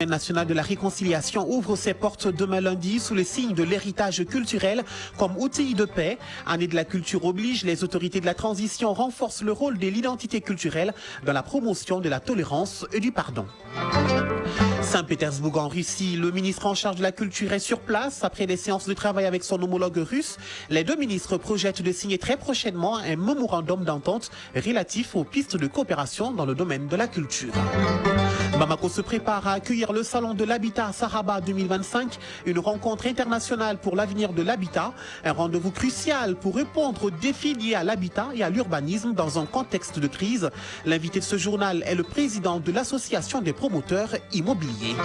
National de la réconciliation ouvre ses portes demain lundi sous le signe de l'héritage culturel comme outil de paix. Année de la culture oblige, les autorités de la transition renforcent le rôle de l'identité culturelle dans la promotion de la tolérance et du pardon. Saint-Pétersbourg en Russie, le ministre en charge de la culture est sur place. Après des séances de travail avec son homologue russe, les deux ministres projettent de signer très prochainement un mémorandum d'entente relatif aux pistes de coopération dans le domaine de la culture. Bamako se prépare à accueillir le salon de l'habitat à Saraba 2025, une rencontre internationale pour l'avenir de l'habitat, un rendez-vous crucial pour répondre aux défis liés à l'habitat et à l'urbanisme dans un contexte de crise. L'invité de ce journal est le président de l'association des promoteurs immobiliers.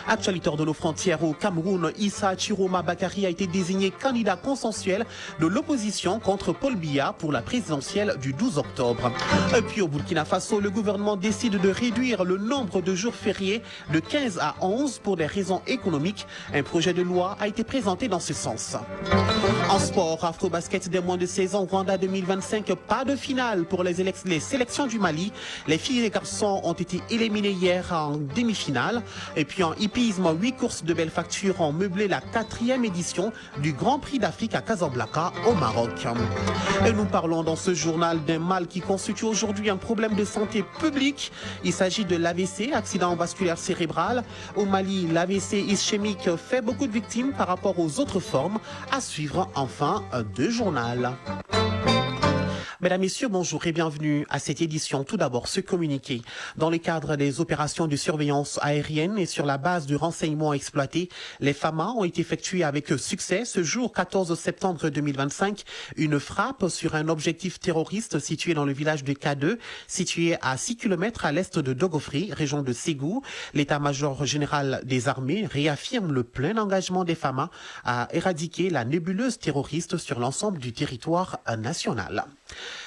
Actualité hors de nos frontières au Cameroun, Issa Chiroma Bakari a été désigné candidat consensuel de l'opposition contre Paul Biya pour la présidentielle du 12 octobre. Et puis au Burkina Faso, le gouvernement décide de réduire le nombre de jours fériés de 15 à 11 pour des raisons économiques. Un projet de loi a été présenté dans ce sens. En sport, Afro-Basket des moins de 16 ans, Rwanda 2025, pas de finale pour les sélections du Mali. Les filles et les garçons ont été éliminés hier en demi-finale. Et puis en hippisme, 8 courses de belle facture ont meublé la 4e édition du Grand Prix d'Afrique à Casablanca au Maroc. Et nous parlons dans ce journal d'un mal qui constitue aujourd'hui un problème de santé publique. Il s'agit de l'AVC, accident vasculaire cérébral. Au Mali, l'AVC ischémique fait beaucoup de victimes par rapport aux autres formes. À suivre enfin de journal. Mesdames, Messieurs, bonjour et bienvenue à cette édition. Tout d'abord, ce communiqué. Dans le cadre des opérations de surveillance aérienne et sur la base du renseignement exploité, les FAMA ont effectué avec succès ce jour 14 septembre 2025 une frappe sur un objectif terroriste situé dans le village de K2, situé à 6 km à l'est de Dogofri, région de Ségou. L'état-major général des armées réaffirme le plein engagement des FAMA à éradiquer la nébuleuse terroriste sur l'ensemble du territoire national.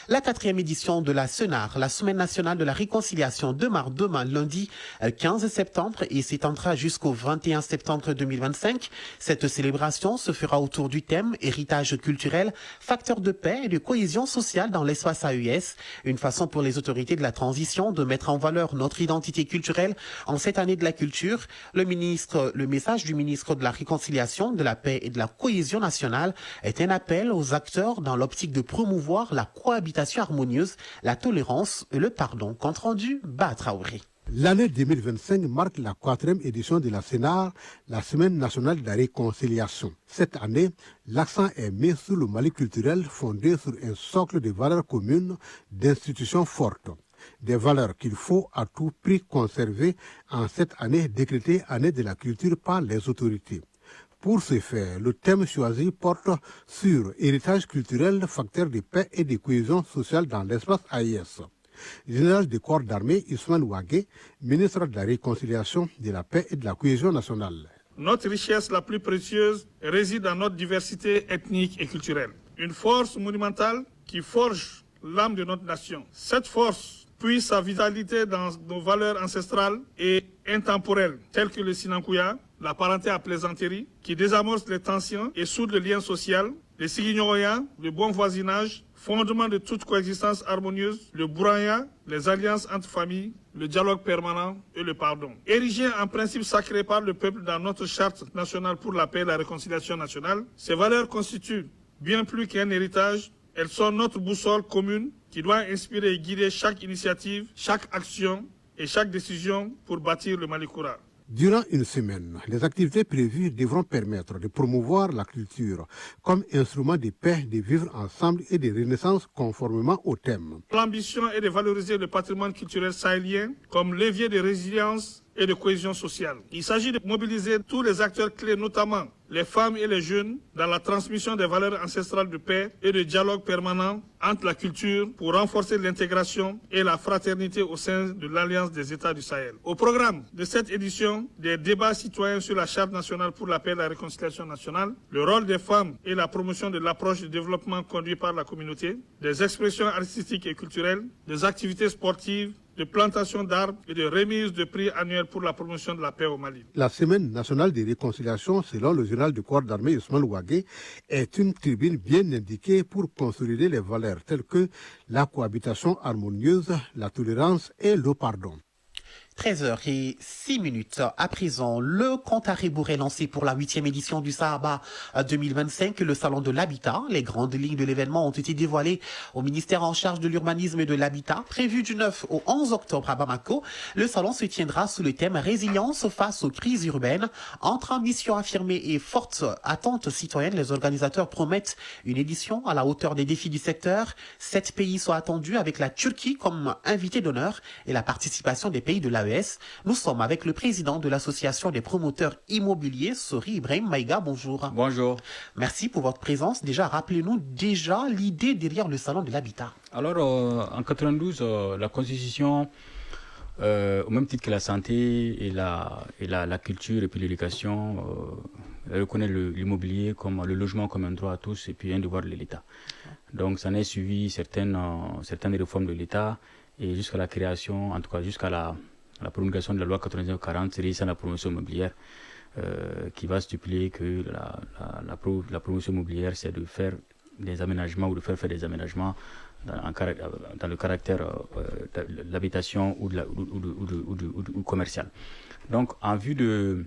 La 4e édition de la SENAR, la Semaine nationale de la réconciliation, démarre demain lundi 15 septembre et s'étendra jusqu'au 21 septembre 2025. Cette célébration se fera autour du thème héritage culturel, facteur de paix et de cohésion sociale dans l'espace AES. Une façon pour les autorités de la transition de mettre en valeur notre identité culturelle en cette année de la culture. Le message du ministre de la Réconciliation, de la Paix et de la Cohésion nationale est un appel aux acteurs dans l'optique de promouvoir la cohabitation harmonieuse, la tolérance et le pardon. Compte rendu, Batraouri. L'année 2025 marque la 4e édition de la SENAR, la Semaine nationale de la réconciliation. Cette année, l'accent est mis sur le Mali culturel fondé sur un socle de valeurs communes, d'institutions fortes. Des valeurs qu'il faut à tout prix conserver en cette année décrétée année de la culture par les autorités. Pour ce faire, le thème choisi porte sur héritage culturel, facteur de paix et de cohésion sociale dans l'espace AIS. Général des corps d'armée Ismaël Ouagué, ministre de la Réconciliation, de la Paix et de la Cohésion nationale. Notre richesse la plus précieuse réside dans notre diversité ethnique et culturelle. Une force monumentale qui forge l'âme de notre nation. Cette force puise sa vitalité dans nos valeurs ancestrales et intemporelles, telles que le Sinankouya, la parenté à plaisanterie, qui désamorce les tensions et soude le lien social, le Sigignoroya, le bon voisinage, fondement de toute coexistence harmonieuse, le Bouraya, les alliances entre familles, le dialogue permanent et le pardon. Érigés en principe sacré par le peuple dans notre charte nationale pour la paix et la réconciliation nationale, ces valeurs constituent bien plus qu'un héritage, elles sont notre boussole commune qui doit inspirer et guider chaque initiative, chaque action et chaque décision pour bâtir le Malikoura. Durant une semaine, les activités prévues devront permettre de promouvoir la culture comme instrument de paix, de vivre ensemble et de renaissance conformément au thème. L'ambition est de valoriser le patrimoine culturel sahélien comme levier de résilience et de cohésion sociale. Il s'agit de mobiliser tous les acteurs clés, notamment les femmes et les jeunes, dans la transmission des valeurs ancestrales de paix et de dialogue permanent entre la culture pour renforcer l'intégration et la fraternité au sein de l'Alliance des États du Sahel. Au programme de cette édition, des débats citoyens sur la Charte nationale pour la paix et la réconciliation nationale, le rôle des femmes et la promotion de l'approche de développement conduite par la communauté, des expressions artistiques et culturelles, des activités sportives, de plantation d'arbres et de remise de prix annuels pour la promotion de la paix au Mali. La Semaine nationale de réconciliation, selon le général du corps d'armée Ismaël Ouagué, est une tribune bien indiquée pour consolider les valeurs telles que la cohabitation harmonieuse, la tolérance et le pardon. 13h06. À présent, le compte à rebours est lancé pour la 8e édition du Sahaba 2025, le salon de l'habitat. Les grandes lignes de l'événement ont été dévoilées au ministère en charge de l'urbanisme et de l'habitat. Prévu du 9 au 11 octobre à Bamako, le salon se tiendra sous le thème Résilience face aux crises urbaines. Entre ambition affirmée et forte attente citoyenne, les organisateurs promettent une édition à la hauteur des défis du secteur. 7 pays sont attendus avec la Turquie comme invité d'honneur et la participation des pays de l'AES. Nous sommes avec le président de l'association des promoteurs immobiliers, Sori Ibrahim Maïga. Bonjour. Bonjour. Merci pour votre présence. Déjà, rappelez-nous l'idée derrière le salon de l'habitat. Alors, en 92, la Constitution, au même titre que la santé et la culture et puis l'éducation, elle reconnaît l'immobilier comme le logement comme un droit à tous et puis un devoir de l'État. Donc, ça en est suivi certaines réformes de l'État et jusqu'à la création, en tout cas jusqu'à la promulgation de la loi 99-40 régissant la promotion immobilière, qui va stipuler que la promotion immobilière, c'est de faire des aménagements ou de faire des aménagements dans le caractère de l'habitation ou commercial. Donc, en vue de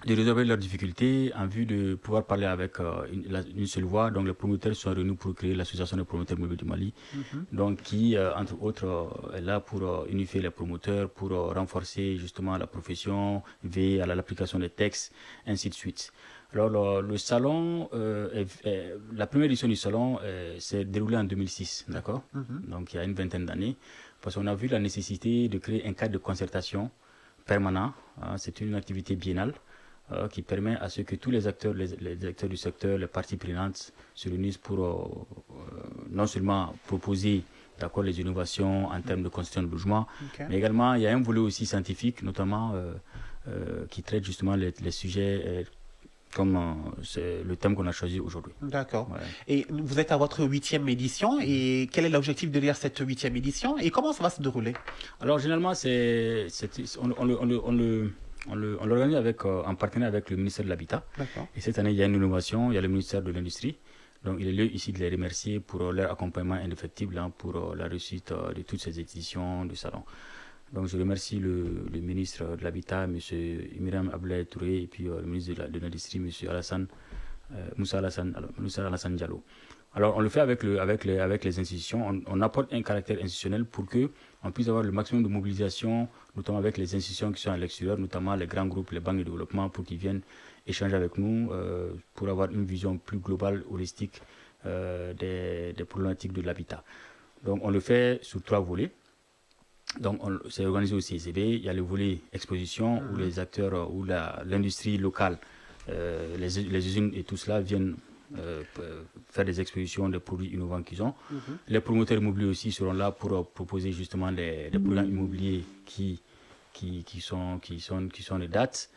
résolver leurs difficultés, en vue de pouvoir parler avec une seule voix. Donc les promoteurs sont réunis pour créer l'association des promoteurs immobiliers du Mali, donc qui, entre autres, est là pour unifier les promoteurs, pour renforcer justement la profession, veiller à l'application des textes, ainsi de suite. Alors le salon, la première édition du salon s'est déroulée en 2006, d'accord. Donc il y a une vingtaine d'années, parce qu'on a vu la nécessité de créer un cadre de concertation permanent. C'est une activité biennale qui permet à ce que tous les acteurs du secteur, les parties prenantes se réunissent pour non seulement proposer les innovations en termes de construction de logements, mais également il y a un volet aussi scientifique, notamment qui traite justement les sujets comme c'est le thème qu'on a choisi aujourd'hui. D'accord. Ouais. Et vous êtes à votre 8e édition, et quel est l'objectif derrière cette 8e édition et comment ça va se dérouler? Alors généralement, on l'organise en partenariat avec le ministère de l'Habitat. D'accord. Et cette année, il y a une innovation, il y a le ministère de l'Industrie. Donc il est lieu ici de les remercier pour leur accompagnement indéfectible pour la réussite de toutes ces éditions du salon. Donc je remercie le ministre de l'Habitat, M. Imiram Abdoulaye Touré, et puis le ministre de l'Industrie, M. Moussa Alassane Diallo. Alors on le fait avec les institutions, on apporte un caractère institutionnel pour qu'on puisse avoir le maximum de mobilisation, notamment avec les institutions qui sont à l'extérieur, notamment les grands groupes, les banques de développement, pour qu'ils viennent échanger avec nous, pour avoir une vision plus globale, holistique des problématiques de l'habitat. Donc on le fait sur 3 volets. Donc c'est organisé au CICB, il y a le volet exposition où les acteurs, où l'industrie locale, les usines et tout cela viennent faire des expositions des produits innovants qu'ils ont. Les promoteurs immobiliers aussi seront là pour proposer justement des programmes immobiliers qui sont les dates.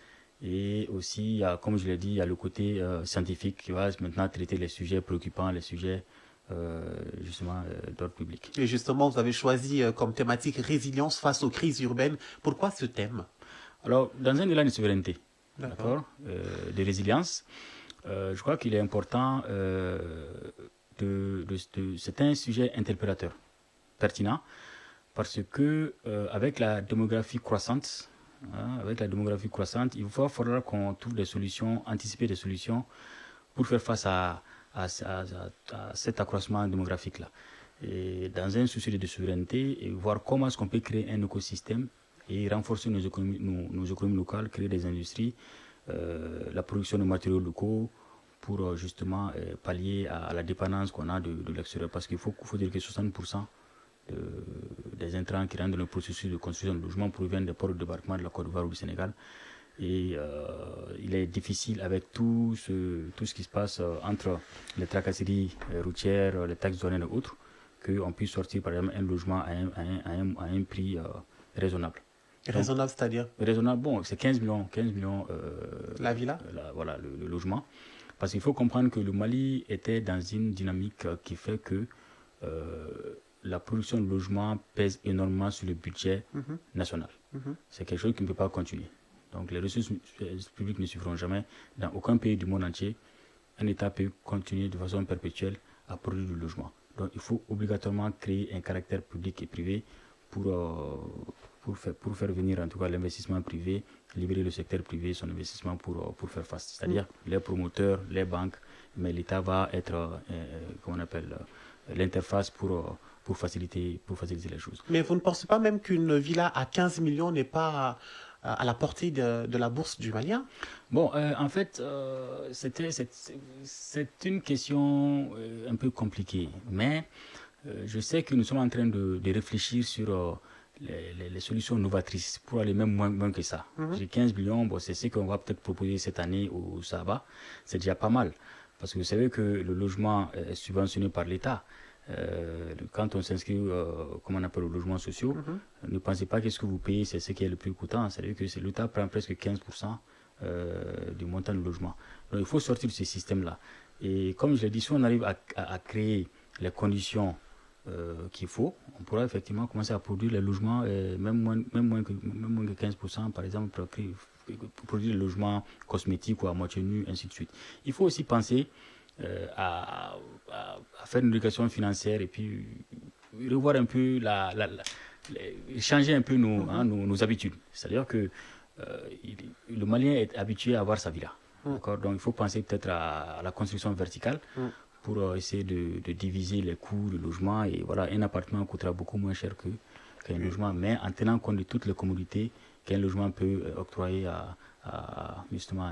Et aussi, comme je l'ai dit, il y a le côté scientifique qui va maintenant traiter les sujets préoccupants, les sujets justement d'ordre public. Et justement, vous avez choisi comme thématique résilience face aux crises urbaines. Pourquoi ce thème? Alors, dans un élan de souveraineté, d'accord, de résilience, je crois qu'il est important c'est un sujet interpellateur, pertinent, parce que avec la démographie croissante, il va falloir qu'on trouve des solutions, anticiper des solutions pour faire face à cet accroissement démographique-là. Et dans un souci de souveraineté, et voir comment est-ce qu'on peut créer un écosystème et renforcer nos économies locales, créer des industries, la production de matériaux locaux, pour justement pallier à la dépendance qu'on a de l'extérieur. Parce qu'il faut dire que 60% des intrants qui rentrent dans le processus de construction de logement proviennent des ports de débarquement de la Côte d'Ivoire ou du Sénégal. Et il est difficile avec tout ce qui se passe entre les tracasseries routières, les taxes douanières et autres, qu'on puisse sortir par exemple un logement à un prix raisonnable. Raisonnable, c'est-à-dire? Raisonnable, bon, c'est 15 millions. La villa? Voilà, le logement. Parce qu'il faut comprendre que le Mali était dans une dynamique qui fait que la production de logements pèse énormément sur le budget national. C'est quelque chose qui ne peut pas continuer. Donc les ressources publiques ne suffiront jamais. Dans aucun pays du monde entier, un État peut continuer de façon perpétuelle à produire du logement. Donc il faut obligatoirement créer un caractère public et privé pour pour faire venir en tout cas l'investissement privé, libérer le secteur privé son investissement pour faire face. C'est-à-dire les promoteurs, les banques, mais l'État va être, comment on appelle, l'interface pour faciliter les choses. Mais vous ne pensez pas même qu'une villa à 15 millions n'est pas à la portée de la bourse du Malien? Bon, en fait, c'est une question un peu compliquée, mais je sais que nous sommes en train de réfléchir sur les solutions novatrices pour aller même moins que ça. J'ai 15 millions, bon, c'est ce qu'on va peut-être proposer cette année au Saba. C'est déjà pas mal, parce que vous savez que le logement est subventionné par l'État. Quand on s'inscrit, comme on appelle, aux logements sociaux, ne pensez pas que ce que vous payez, c'est ce qui est le plus coûtant. C'est-à-dire que l'État prend presque 15% du montant du logement. Donc il faut sortir de ce système-là. Et comme je l'ai dit, si on arrive à créer les conditions qu'il faut, on pourra effectivement commencer à produire les logements, même moins que 15%, par exemple, pour produire des logements cosmétiques ou à moitié nus, ainsi de suite. Il faut aussi penser à faire une éducation financière et puis revoir un peu, changer un peu nos habitudes. C'est-à-dire que le Malien est habitué à avoir sa villa. D'accord? Donc il faut penser peut-être à la construction verticale pour essayer de diviser les coûts du logement. Et voilà, un appartement coûtera beaucoup moins cher qu'un logement, mais en tenant compte de toutes les commodités qu'un logement peut octroyer justement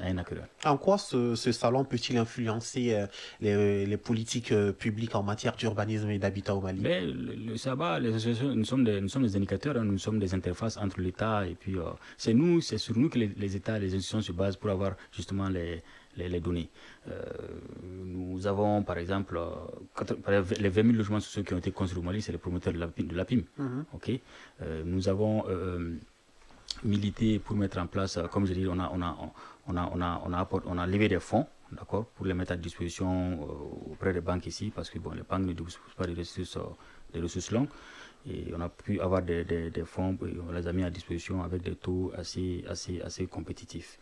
à un acquéreur. En quoi ce salon peut-il influencer les politiques publiques en matière d'urbanisme et d'habitat au Mali? Mais le Saba, les associations, nous sommes des indicateurs, nous sommes des interfaces entre l'État et puis c'est sur nous que les États, les institutions se basent pour avoir justement les données. Nous avons par exemple les 20 000 logements sociaux qui ont été construits au Mali, c'est les promoteurs de la PIM. Okay? Nous avons milité pour mettre en place, comme je dis, on a levé des fonds, d'accord, pour les mettre à disposition auprès des banques ici, parce que bon, les banques ne disposent pas des ressources longues, et on a pu avoir des fonds, et on les a mis à disposition avec des taux assez compétitifs.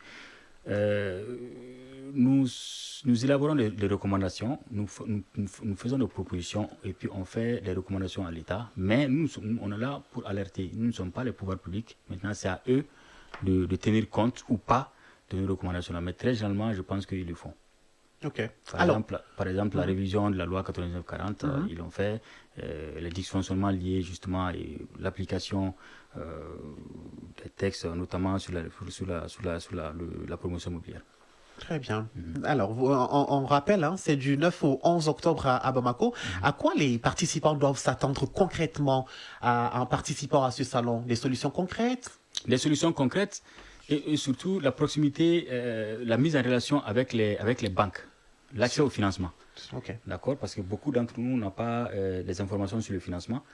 Nous élaborons des recommandations, nous faisons des propositions et puis on fait des recommandations à l'État, mais on est là pour alerter. Nous ne sommes pas les pouvoirs publics. Maintenant, c'est à eux de tenir compte ou pas de nos recommandations. Mais très généralement, je pense qu'ils le font. Okay. Par exemple, la révision de la loi 9940, ils l'ont fait. Les dysfonctionnements liés justement à l'application des textes, notamment sur la promotion immobilière. Très bien. Alors, on rappelle, c'est du 9 au 11 octobre à Bamako. À quoi les participants doivent s'attendre concrètement en participant à ce salon? Des solutions concrètes? Des solutions concrètes et surtout la proximité, la mise en relation avec les banques, l'accès au financement. Okay. D'accord? Parce que beaucoup d'entre nous n'ont pas des informations sur le financement.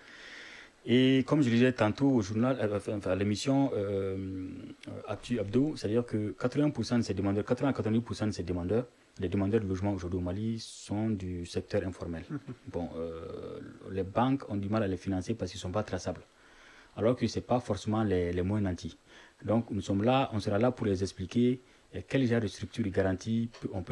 Et comme je le disais tantôt au journal, à l'émission Actu Abdo, c'est-à-dire que 80% de ces demandeurs, 80 à 90% de ces demandeurs, les demandeurs de logement aujourd'hui au Mali sont du secteur informel. Bon, les banques ont du mal à les financer parce qu'ils ne sont pas traçables. Alors que ce n'est pas forcément les moins nantis. Donc on sera là pour les expliquer quel genre de structure de garantie on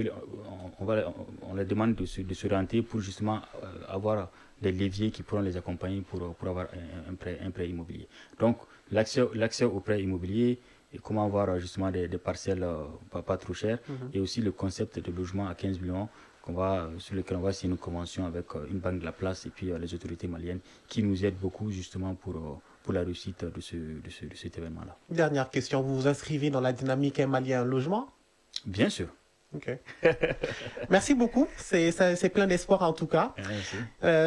leur demande de se renter pour justement avoir des leviers qui pourront les accompagner pour avoir un prêt immobilier. Donc l'accès au prêt immobilier et comment avoir justement des parcelles pas trop chères et aussi le concept de logement à 15 millions sur lequel on va signer une convention avec une banque de la place et puis les autorités maliennes qui nous aident beaucoup justement pour la réussite de cet événement-là. Dernière question, vous vous inscrivez dans la dynamique malien logement? Bien sûr. Ok. Merci beaucoup. C'est plein d'espoir en tout cas.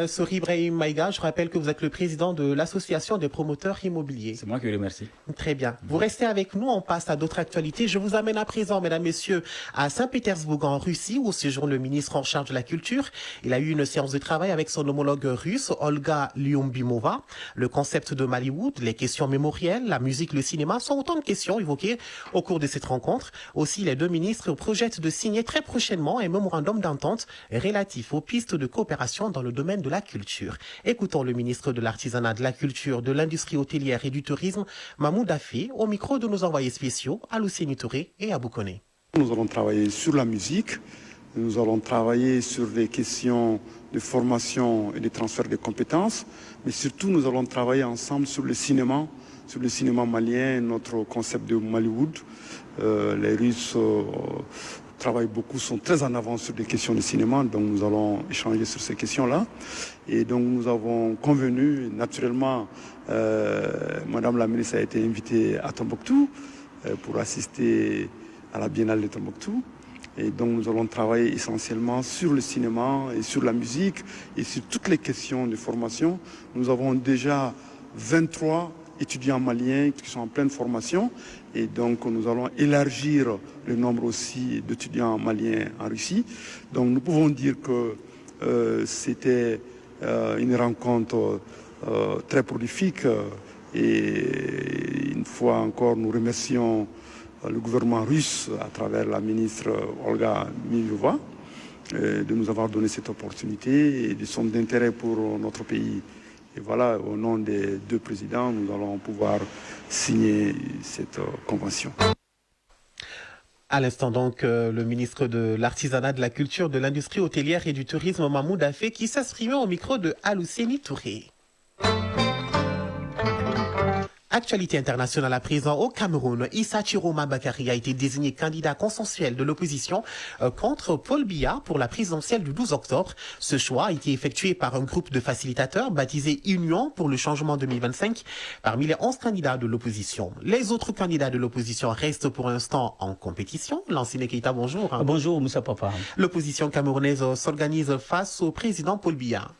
Sori Ibrahim Maïga, je rappelle que vous êtes le président de l'association des promoteurs immobiliers. C'est moi qui vous remercie. Très bien. Vous restez avec nous, on passe à d'autres actualités. Je vous amène à présent, mesdames, messieurs, à Saint-Pétersbourg en Russie où séjourne le ministre en charge de la culture. Il a eu une séance de travail avec son homologue russe, Olga Lyumbimova. Le concept de Mallywood, les questions mémorielles, la musique, le cinéma sont autant de questions évoquées au cours de cette rencontre. Aussi, les deux ministres projettent de signer très prochainement un mémorandum d'entente relatif aux pistes de coopération dans le domaine de la culture. Écoutons le ministre de l'Artisanat, de la Culture, de l'Industrie hôtelière et du Tourisme, Mahmoud Affé, au micro de nos envoyés spéciaux, Alousseni Touré et Abou Koné. Nous allons travailler sur la musique, nous allons travailler sur les questions de formation et de transfert de compétences, mais surtout nous allons travailler ensemble sur le cinéma, sur le cinéma malien, notre concept de Mallywood. Les Russes travaillent beaucoup, sont très en avance sur des questions de cinéma, donc nous allons échanger sur ces questions-là. Et donc nous avons convenu, naturellement, Madame la ministre a été invitée à Tombouctou pour assister à la Biennale de Tombouctou. Et donc nous allons travailler essentiellement sur le cinéma et sur la musique et sur toutes les questions de formation. Nous avons déjà 23 étudiants maliens qui sont en pleine formation et donc nous allons élargir le nombre aussi d'étudiants maliens en Russie. Donc nous pouvons dire que c'était une rencontre très prolifique et une fois encore nous remercions le gouvernement russe à travers la ministre Olga Milyova de nous avoir donné cette opportunité et de son intérêt pour notre pays. Et voilà, au nom des deux présidents, nous allons pouvoir signer cette convention. À l'instant donc, le ministre de l'Artisanat, de la Culture, de l'Industrie hôtelière et du Tourisme, Mahmoud Afé, qui s'exprimait au micro de Alousseni Touré. Actualité internationale à présent, au Cameroun, Issa Chiroma Bakary a été désigné candidat consensuel de l'opposition contre Paul Biya pour la présidentielle du 12 octobre. Ce choix a été effectué par un groupe de facilitateurs baptisé Union pour le changement 2025 parmi les 11 candidats de l'opposition. Les autres candidats de l'opposition restent pour l'instant en compétition. Lansine Keita, bonjour. Bonjour Moussa Papa. L'opposition camerounaise s'organise face au président Paul Biya.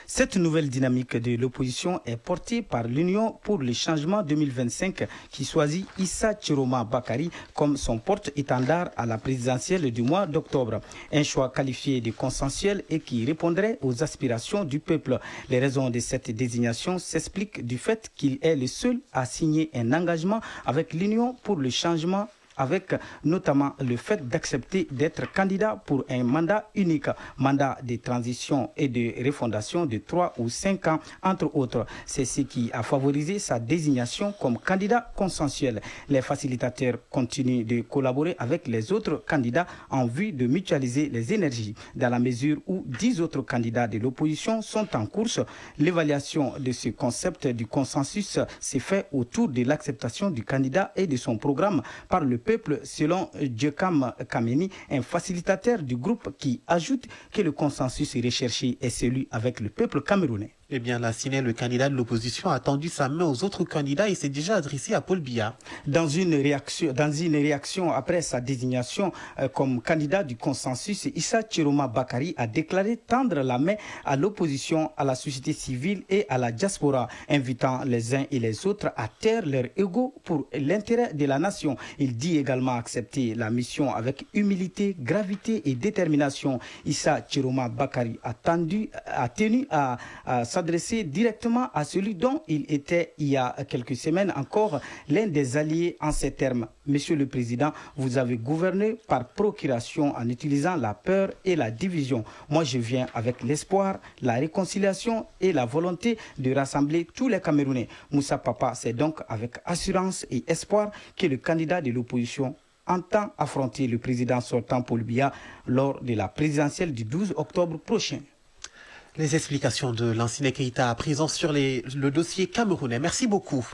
Cette nouvelle dynamique de l'opposition est portée par l'Union pour le changement 2025 qui choisit Issa Chiroma Bakary comme son porte-étendard à la présidentielle du mois d'octobre. Un choix qualifié de consensuel et qui répondrait aux aspirations du peuple. Les raisons de cette désignation s'expliquent du fait qu'il est le seul à signer un engagement avec l'Union pour le changement, avec notamment le fait d'accepter d'être candidat pour un mandat unique, mandat de transition et de refondation de 3 ou 5 ans, entre autres. C'est ce qui a favorisé sa désignation comme candidat consensuel. Les facilitateurs continuent de collaborer avec les autres candidats en vue de mutualiser les énergies. Dans la mesure où 10 autres candidats de l'opposition sont en course, l'évaluation de ce concept du consensus s'est fait autour de l'acceptation du candidat et de son programme par le peuple, selon Djekam Kameni, un facilitateur du groupe qui ajoute que le consensus recherché est celui avec le peuple camerounais. Eh bien, Lassine, le candidat de l'opposition a tendu sa main aux autres candidats et s'est déjà adressé à Paul Biya. Dans une réaction après sa désignation comme candidat du consensus, Issa Chiroma Bakary a déclaré tendre la main à l'opposition, à la société civile et à la diaspora, invitant les uns et les autres à taire leur ego pour l'intérêt de la nation. Il dit également accepter la mission avec humilité, gravité et détermination. Issa Chiroma Bakary a tenu à s'adresser directement à celui dont il était il y a quelques semaines encore l'un des alliés en ces termes. Monsieur le Président, vous avez gouverné par procuration en utilisant la peur et la division. Moi, je viens avec l'espoir, la réconciliation et la volonté de rassembler tous les Camerounais. Moussa Papa, c'est donc avec assurance et espoir que le candidat de l'opposition entend affronter le président sortant Paul Biya lors de la présidentielle du 12 octobre prochain. Les explications de Lansine Keita à présent sur le dossier camerounais. Merci beaucoup.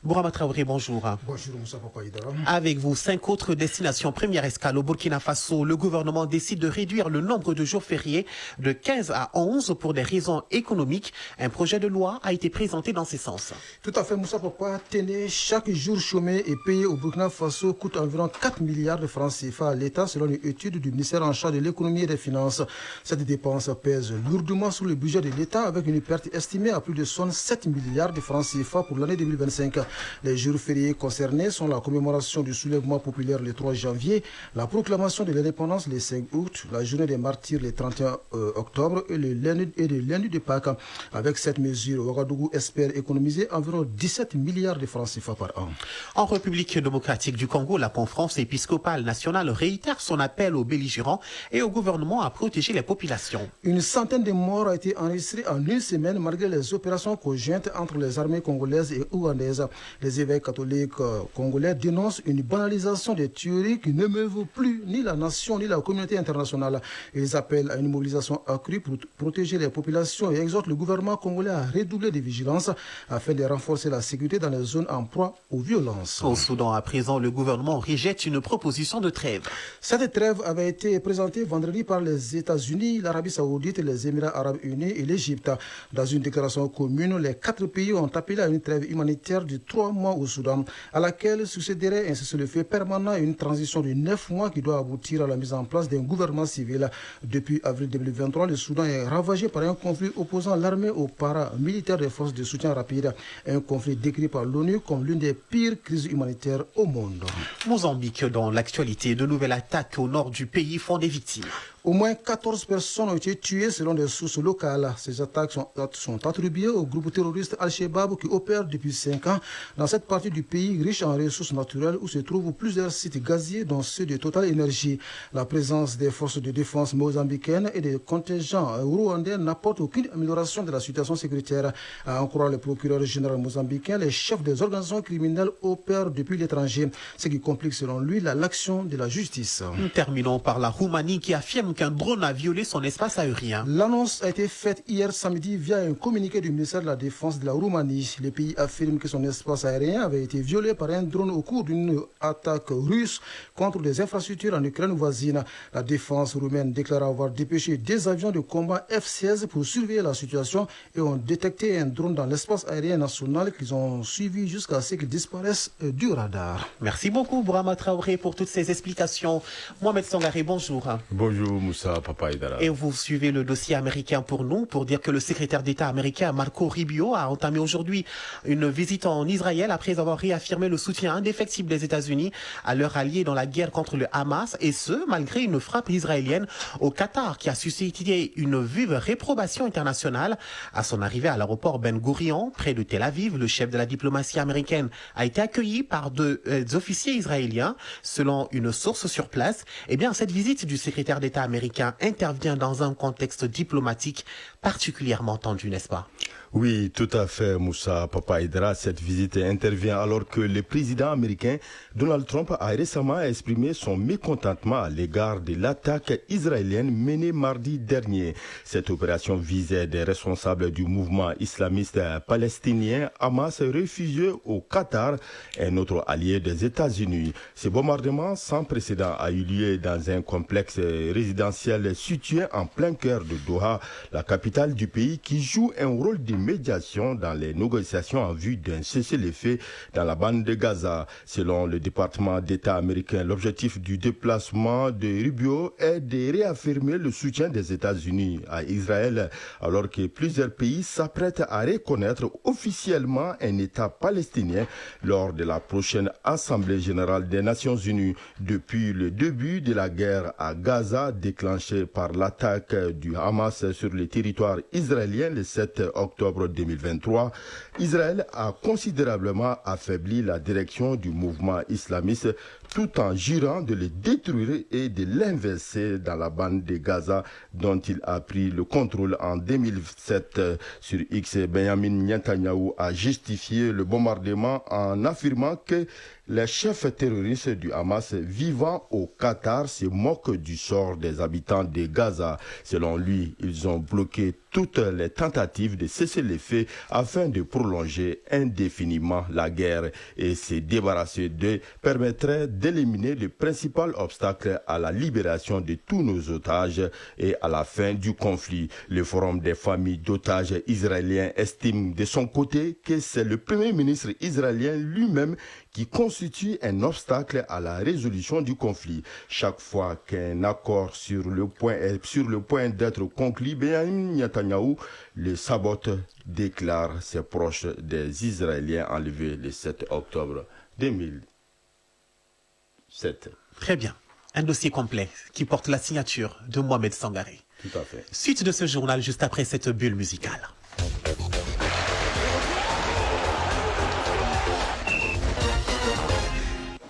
Bourama Traoré, bonjour. Bonjour Moussa Papa Idara. Avec vous, 5 autres destinations. Première escale au Burkina Faso. Le gouvernement décide de réduire le nombre de jours fériés de 15 à 11 pour des raisons économiques. Un projet de loi a été présenté dans ce sens. Tout à fait Moussa Papa. Tenez, chaque jour chômé et payé au Burkina Faso coûte environ 4 milliards de francs CFA à l'État selon une étude du ministère en charge de l'économie et des finances. Cette dépense pèse lourdement sur le budget de l'État avec une perte estimée à plus de 67 milliards de francs CFA pour l'année 2025. Les jours fériés concernés sont la commémoration du soulèvement populaire le 3 janvier, la proclamation de l'indépendance le 5 août, la journée des martyrs le 31 octobre et le lundi de Pâques. Avec cette mesure, Ouagadougou espère économiser environ 17 milliards de francs CFA par an. En République démocratique du Congo, la conférence épiscopale nationale réitère son appel aux belligérants et au gouvernement à protéger les populations. Une centaine de morts a été enregistrée en une semaine malgré les opérations conjointes entre les armées congolaises et ougandaises. Les évêques catholiques congolais dénoncent une banalisation des tueries qui n'émeuvent plus ni la nation ni la communauté internationale. Ils appellent à une mobilisation accrue pour protéger les populations et exhortent le gouvernement congolais à redoubler de vigilance afin de renforcer la sécurité dans les zones en proie aux violences. Au Soudan, à présent, le gouvernement rejette une proposition de trêve. Cette trêve avait été présentée vendredi par les États-Unis, l'Arabie Saoudite, les Émirats Arabes Unis et l'Égypte. Dans une déclaration commune, les 4 pays ont appelé à une trêve humanitaire de 3 mois au Soudan, à laquelle succéderait un cessez-le-feu permanent et une transition de 9 mois qui doit aboutir à la mise en place d'un gouvernement civil. Depuis avril 2023, le Soudan est ravagé par un conflit opposant l'armée aux paramilitaires des forces de soutien rapide. Un conflit décrit par l'ONU comme l'une des pires crises humanitaires au monde. Mozambique, dans l'actualité, de nouvelles attaques au nord du pays font des victimes. Au moins 14 personnes ont été tuées selon des sources locales. Ces attaques sont attribuées au groupe terroriste Al-Shabaab qui opère depuis 5 ans dans cette partie du pays riche en ressources naturelles où se trouvent plusieurs sites gaziers dont ceux de Total Energy. La présence des forces de défense mozambicaines et des contingents rwandais n'apporte aucune amélioration de la situation sécuritaire. À en croire le procureur général mozambicain, les chefs des organisations criminelles opèrent depuis l'étranger, ce qui complique selon lui l'action de la justice. Terminons par la Roumanie qui affirme qu'un drone a violé son espace aérien. L'annonce a été faite hier samedi via un communiqué du ministère de la Défense de la Roumanie. Le pays affirme que son espace aérien avait été violé par un drone au cours d'une attaque russe contre des infrastructures en Ukraine voisine. La défense roumaine déclare avoir dépêché des avions de combat F-16 pour surveiller la situation et ont détecté un drone dans l'espace aérien national qu'ils ont suivi jusqu'à ce qu'il disparaisse du radar. Merci beaucoup, Bourama Traoré, pour toutes ces explications. Mohamed Sangaré, bonjour. Bonjour Moussa Papa Idara. Et vous suivez le dossier américain pour nous, pour dire que le secrétaire d'État américain Marco Rubio a entamé aujourd'hui une visite en Israël après avoir réaffirmé le soutien indéfectible des États-Unis à leur allié dans la guerre contre le Hamas, et ce, malgré une frappe israélienne au Qatar qui a suscité une vive réprobation internationale. À son arrivée à l'aéroport Ben Gurion, près de Tel Aviv, le chef de la diplomatie américaine a été accueilli par deux officiers israéliens. Selon une source sur place, eh bien, cette visite du secrétaire d'État américain intervient dans un contexte diplomatique particulièrement tendu, n'est-ce pas? Oui, tout à fait, Moussa Papa Idra. Cette visite intervient alors que le président américain Donald Trump a récemment exprimé son mécontentement à l'égard de l'attaque israélienne menée mardi dernier. Cette opération visait des responsables du mouvement islamiste palestinien Hamas réfugiés au Qatar, un autre allié des États-Unis. Ce bombardement sans précédent a eu lieu dans un complexe résidentiel situé en plein cœur de Doha, la capitale du pays qui joue un rôle de médiation dans les négociations en vue d'un cessez-le-feu dans la bande de Gaza. Selon le département d'État américain, l'objectif du déplacement de Rubio est de réaffirmer le soutien des États-Unis à Israël, alors que plusieurs pays s'apprêtent à reconnaître officiellement un État palestinien lors de la prochaine Assemblée générale des Nations unies. Depuis le début de la guerre à Gaza, déclenchée par l'attaque du Hamas sur le territoire israélien le 7 octobre 2023, Israël a considérablement affaibli la direction du mouvement islamiste tout en jurant de le détruire et de l'inverser dans la bande de Gaza dont il a pris le contrôle en 2007. Sur X, Benjamin Netanyahu a justifié le bombardement en affirmant que les chefs terroristes du Hamas vivant au Qatar se moquent du sort des habitants de Gaza. Selon lui, ils ont bloqué toutes les tentatives de cesser les feux afin de prolonger indéfiniment la guerre, et se débarrasser d'eux permettrait d'éliminer le principal obstacle à la libération de tous nos otages et à la fin du conflit. Le Forum des familles d'otages israéliens estime de son côté que c'est le premier ministre israélien lui-même qui constitue un obstacle à la résolution du conflit. Chaque fois qu'un accord est sur le point d'être conclu, Benjamin Netanyahu le sabote, déclare ses proches des Israéliens enlevés le 7 octobre 2007. Très bien. Un dossier complet qui porte la signature de Mohamed Sangaré. Tout à fait. Suite de ce journal juste après cette bulle musicale.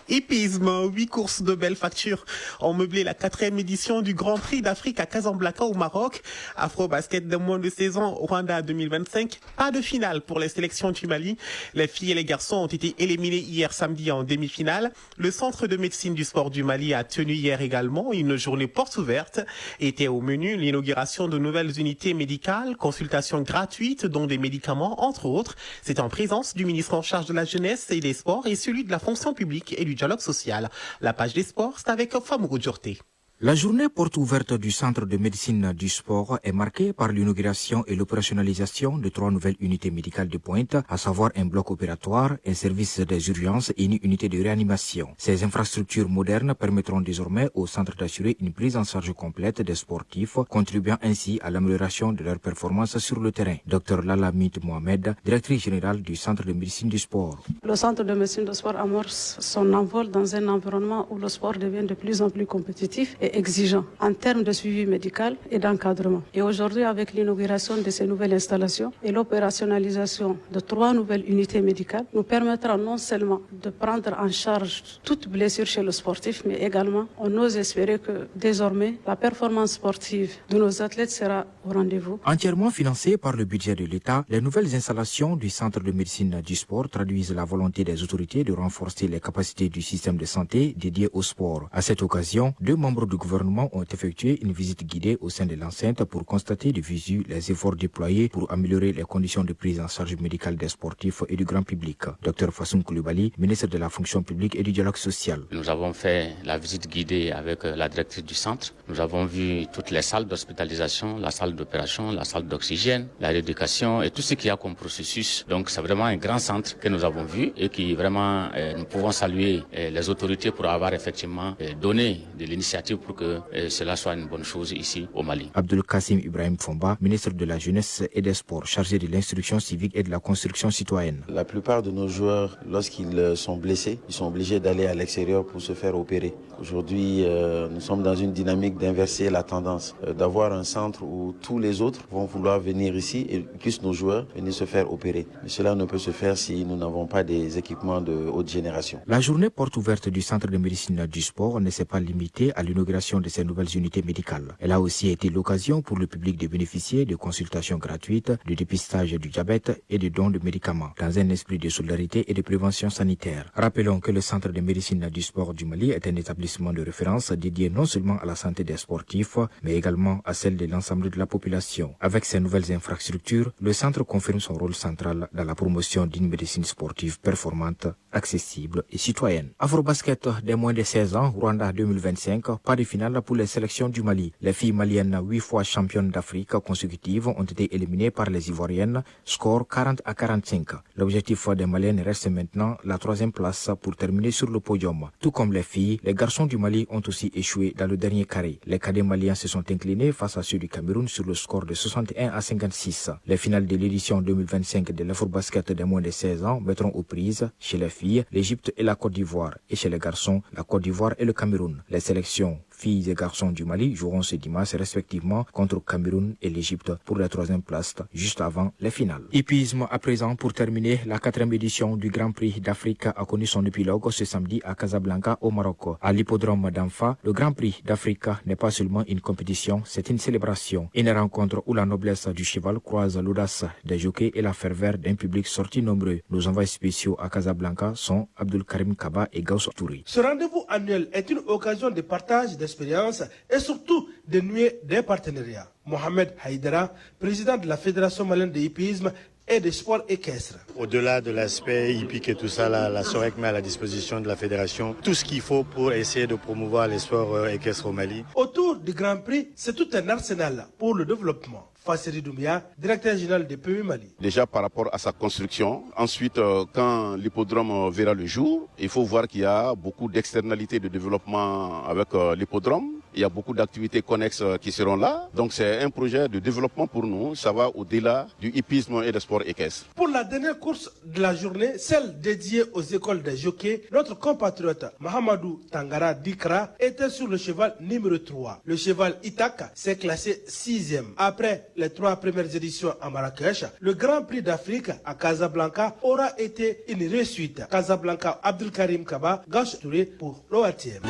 Hippisme, 8 courses de belle facture ont meublé la 4e édition du Grand Prix d'Afrique à Casablanca au Maroc. Afro-basket de moins de 16 ans au Rwanda 2025. Pas de finale pour les sélections du Mali. Les filles et les garçons ont été éliminés hier samedi en demi-finale. Le centre de médecine du sport du Mali a tenu hier également une journée porte ouverte. Était au menu l'inauguration de nouvelles unités médicales, consultations gratuites dont des médicaments entre autres. C'est en présence du ministre en charge de la jeunesse et des sports et celui de la fonction publique et du dialogue social. La page des sports, c'est avec Famourou Djorté. La journée porte ouverte du Centre de médecine du sport est marquée par l'inauguration et l'opérationnalisation de 3 nouvelles unités médicales de pointe, à savoir un bloc opératoire, un service des urgences et une unité de réanimation. Ces infrastructures modernes permettront désormais au centre d'assurer une prise en charge complète des sportifs, contribuant ainsi à l'amélioration de leur performance sur le terrain. Dr Lalamit Mohamed, directrice générale du Centre de médecine du sport. Le Centre de médecine du sport amorce son envol dans un environnement où le sport devient de plus en plus compétitif et exigeant en termes de suivi médical et d'encadrement. Et aujourd'hui, avec l'inauguration de ces nouvelles installations et l'opérationnalisation de 3 nouvelles unités médicales, nous permettra non seulement de prendre en charge toute blessure chez le sportif, mais également, on ose espérer que désormais, la performance sportive de nos athlètes sera au rendez-vous. Entièrement financées par le budget de l'État, les nouvelles installations du Centre de médecine du sport traduisent la volonté des autorités de renforcer les capacités du système de santé dédié au sport. À cette occasion, 2 membres du gouvernement ont effectué une visite guidée au sein de l'enceinte pour constater de visu les efforts déployés pour améliorer les conditions de prise en charge médicale des sportifs et du grand public. Dr Fassoum Koulibaly, ministre de la fonction publique et du dialogue social. Nous avons fait la visite guidée avec la directrice du centre. Nous avons vu toutes les salles d'hospitalisation, la salle d'opération, la salle d'oxygène, la rééducation et tout ce qu'il y a comme processus. Donc c'est vraiment un grand centre que nous avons vu et qui vraiment, nous pouvons saluer les autorités pour avoir effectivement donné de l'initiative pour que cela soit une bonne chose ici au Mali. Abdul Kassim Ibrahim Fomba, ministre de la Jeunesse et des Sports, chargé de l'instruction civique et de la construction citoyenne. La plupart de nos joueurs, lorsqu'ils sont blessés, ils sont obligés d'aller à l'extérieur pour se faire opérer. Aujourd'hui, nous sommes dans une dynamique d'inverser la tendance, d'avoir un centre où tous les autres vont vouloir venir ici et puissent nos joueurs venir se faire opérer. Mais cela ne peut se faire si nous n'avons pas des équipements de haute génération. La journée porte ouverte du Centre de médecine du sport ne s'est pas limitée à l'inauguration de ces nouvelles unités médicales. Elle a aussi été l'occasion pour le public de bénéficier de consultations gratuites, de dépistage du diabète et de dons de médicaments, dans un esprit de solidarité et de prévention sanitaire. Rappelons que le Centre de médecine du sport du Mali est un établissement de référence dédié non seulement à la santé des sportifs, mais également à celle de l'ensemble de la population. Avec ces nouvelles infrastructures, le centre confirme son rôle central dans la promotion d'une médecine sportive performante, accessible et citoyenne. Afrobasket des moins de 16 ans, Rwanda 2025, pas de finale pour les sélections du Mali. Les filles maliennes, 8 fois championnes d'Afrique consécutives, ont été éliminées par les Ivoiriennes, score 40-45. L'objectif des Maliennes reste maintenant la 3e place pour terminer sur le podium. Tout comme les filles, les garçons du Mali ont aussi échoué dans le dernier carré. Les cadets maliens se sont inclinés face à ceux du Cameroun sur le score de 61-56. Les finales de l'édition 2025 de l'Afrobasket des moins de 16 ans mettront aux prises, chez les filles, l'Égypte et la Côte d'Ivoire, et chez les garçons, la Côte d'Ivoire et le Cameroun. Les sélections filles et garçons du Mali joueront ce dimanche respectivement contre le Cameroun et l'Égypte pour la 3e place, juste avant les finales. Hippisme à présent pour terminer, la 4e édition du Grand Prix d'Afrique a connu son épilogue ce samedi à Casablanca au Maroc. À l'hippodrome d'Anfa, le Grand Prix d'Afrique n'est pas seulement une compétition, c'est une célébration. Une rencontre où la noblesse du cheval croise l'audace des jockeys et la ferveur d'un public sorti nombreux. Nos envoyés spéciaux à Casablanca sont Abdul Karim Kaba et Gauss Touré. Ce rendez-vous annuel est une occasion de partage d'expériences et surtout de nouer des partenariats. Mohamed Haïdara, président de la Fédération malienne de hippisme et des sports équestres. Au-delà de l'aspect hippique et tout ça, la SOREC met à la disposition de la fédération tout ce qu'il faut pour essayer de promouvoir les sports équestres au Mali. Autour du Grand Prix, c'est tout un arsenal pour le développement. Fasseri Doumbia, directeur général de PMU Mali. Déjà par rapport à sa construction, ensuite quand l'hippodrome verra le jour, il faut voir qu'il y a beaucoup d'externalités de développement avec l'hippodrome. Il y a beaucoup d'activités connexes qui seront là. Donc c'est un projet de développement pour nous. Ça va au-delà du hippisme et des sports équestres. Pour la dernière course de la journée, celle dédiée aux écoles de jockeys, notre compatriote Mahamadou Tangara Dikra était sur le cheval numéro 3. Le cheval Itaka s'est classé 6e. Après les 3 premières éditions à Marrakech, le Grand Prix d'Afrique à Casablanca aura été une réussite. Casablanca, Abdelkarim Kaba, Gash Touré pour l'ORTM.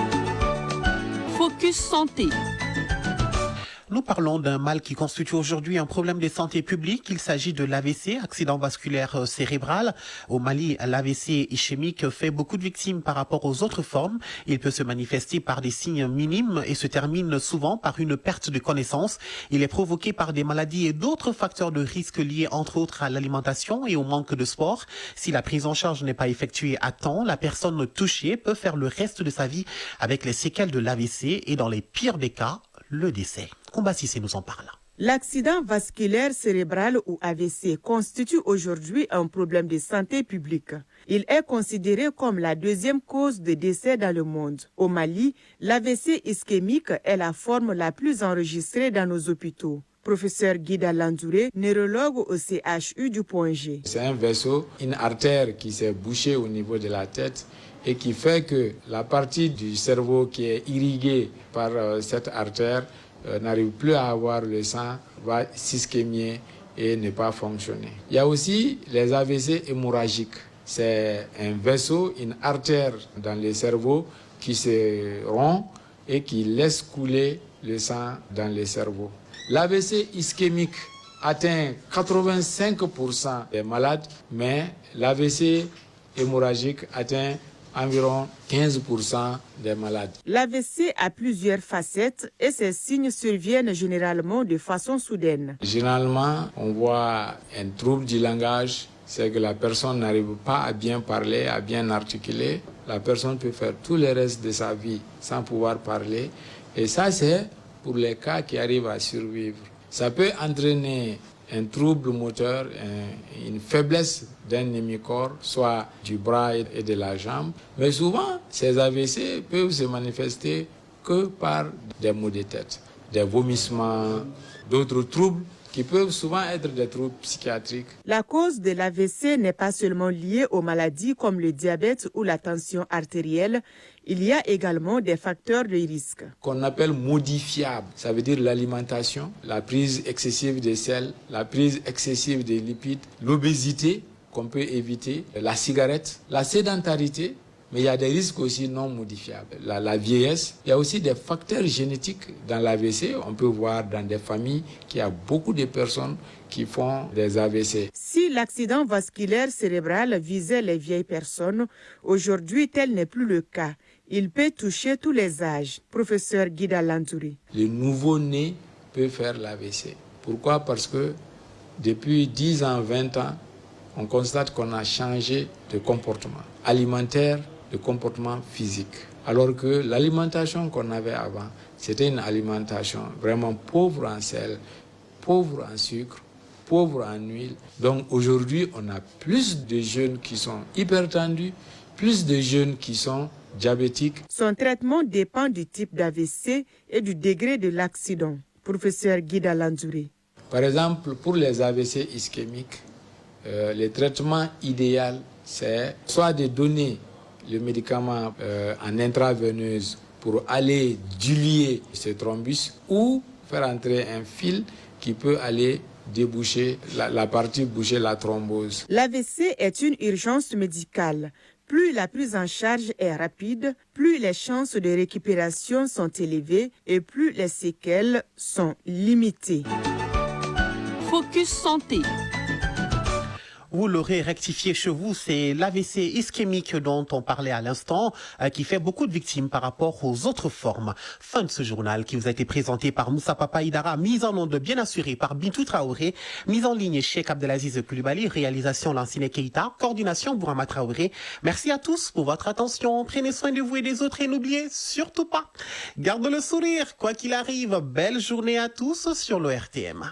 Focus Santé. Nous parlons d'un mal qui constitue aujourd'hui un problème de santé publique. Il s'agit de l'AVC, accident vasculaire cérébral. Au Mali, l'AVC ischémique fait beaucoup de victimes par rapport aux autres formes. Il peut se manifester par des signes minimes et se termine souvent par une perte de connaissance. Il est provoqué par des maladies et d'autres facteurs de risque liés entre autres à l'alimentation et au manque de sport. Si la prise en charge n'est pas effectuée à temps, la personne touchée peut faire le reste de sa vie avec les séquelles de l'AVC et dans les pires des cas, le décès. Combat Cissé nous en parle. L'accident vasculaire cérébral ou AVC constitue aujourd'hui un problème de santé publique. Il est considéré comme la 2e cause de décès dans le monde. Au Mali, l'AVC ischémique est la forme la plus enregistrée dans nos hôpitaux. Professeur Guida Landouré, neurologue au CHU du Point G. C'est un vaisseau, une artère qui s'est bouchée au niveau de la tête et qui fait que la partie du cerveau qui est irriguée par cette artère n'arrive plus à avoir le sang, va s'ischémier et ne pas fonctionner. Il y a aussi les AVC hémorragiques. C'est un vaisseau, une artère dans le cerveau qui se rompt et qui laisse couler le sang dans le cerveau. L'AVC ischémique atteint 85% des malades, mais l'AVC hémorragique atteint environ 15% des malades. L'AVC a plusieurs facettes et ces signes surviennent généralement de façon soudaine. Généralement, on voit un trouble du langage, c'est que la personne n'arrive pas à bien parler, à bien articuler. La personne peut faire tout le reste de sa vie sans pouvoir parler. Et ça, c'est pour les cas qui arrivent à survivre. Ça peut entraîner un trouble moteur, une faiblesse d'un hémicorps, soit du bras et de la jambe. Mais souvent, ces AVC peuvent se manifester que par des maux de tête, des vomissements, d'autres troubles qui peuvent souvent être des troubles psychiatriques. La cause de l'AVC n'est pas seulement liée aux maladies comme le diabète ou la tension artérielle. Il y a également des facteurs de risque. Qu'on appelle modifiables, ça veut dire l'alimentation, la prise excessive de sel, la prise excessive de lipides, l'obésité qu'on peut éviter, la cigarette, la sédentarité. Mais il y a des risques aussi non modifiables. La vieillesse, il y a aussi des facteurs génétiques dans l'AVC. On peut voir dans des familles qu'il y a beaucoup de personnes qui font des AVC. Si l'accident vasculaire cérébral visait les vieilles personnes, aujourd'hui tel n'est plus le cas. Il peut toucher tous les âges. Professeur Guida Landouré. Les nouveau-nés peuvent faire l'AVC. Pourquoi? Parce que depuis 10 ans, 20 ans, on constate qu'on a changé de comportement alimentaire, de comportement physique. Alors que l'alimentation qu'on avait avant, c'était une alimentation vraiment pauvre en sel, pauvre en sucre, pauvre en huile. Donc aujourd'hui, on a plus de jeunes qui sont hypertendus, plus de jeunes qui sont diabétiques. Son traitement dépend du type d'AVC et du degré de l'accident. Professeur Guida Landouré. Par exemple, pour les AVC ischémiques, le traitement idéal, c'est soit de donner le médicament en intraveineuse pour aller diluer ce thrombus ou faire entrer un fil qui peut aller déboucher la partie boucher la thrombose. L'AVC est une urgence médicale. Plus la prise en charge est rapide, plus les chances de récupération sont élevées et plus les séquelles sont limitées. Focus Santé. Vous l'aurez rectifié chez vous, c'est l'AVC ischémique dont on parlait à l'instant, qui fait beaucoup de victimes par rapport aux autres formes. Fin de ce journal qui vous a été présenté par Moussa Papa Idara, mise en onde bien assurée par Bintou Traoré, mise en ligne Cheikh Abdelaziz Koulibaly, réalisation Lansine Keita, coordination Bourama Traoré. Merci à tous pour votre attention, prenez soin de vous et des autres et n'oubliez surtout pas, garde le sourire, quoi qu'il arrive, belle journée à tous sur l'ORTM.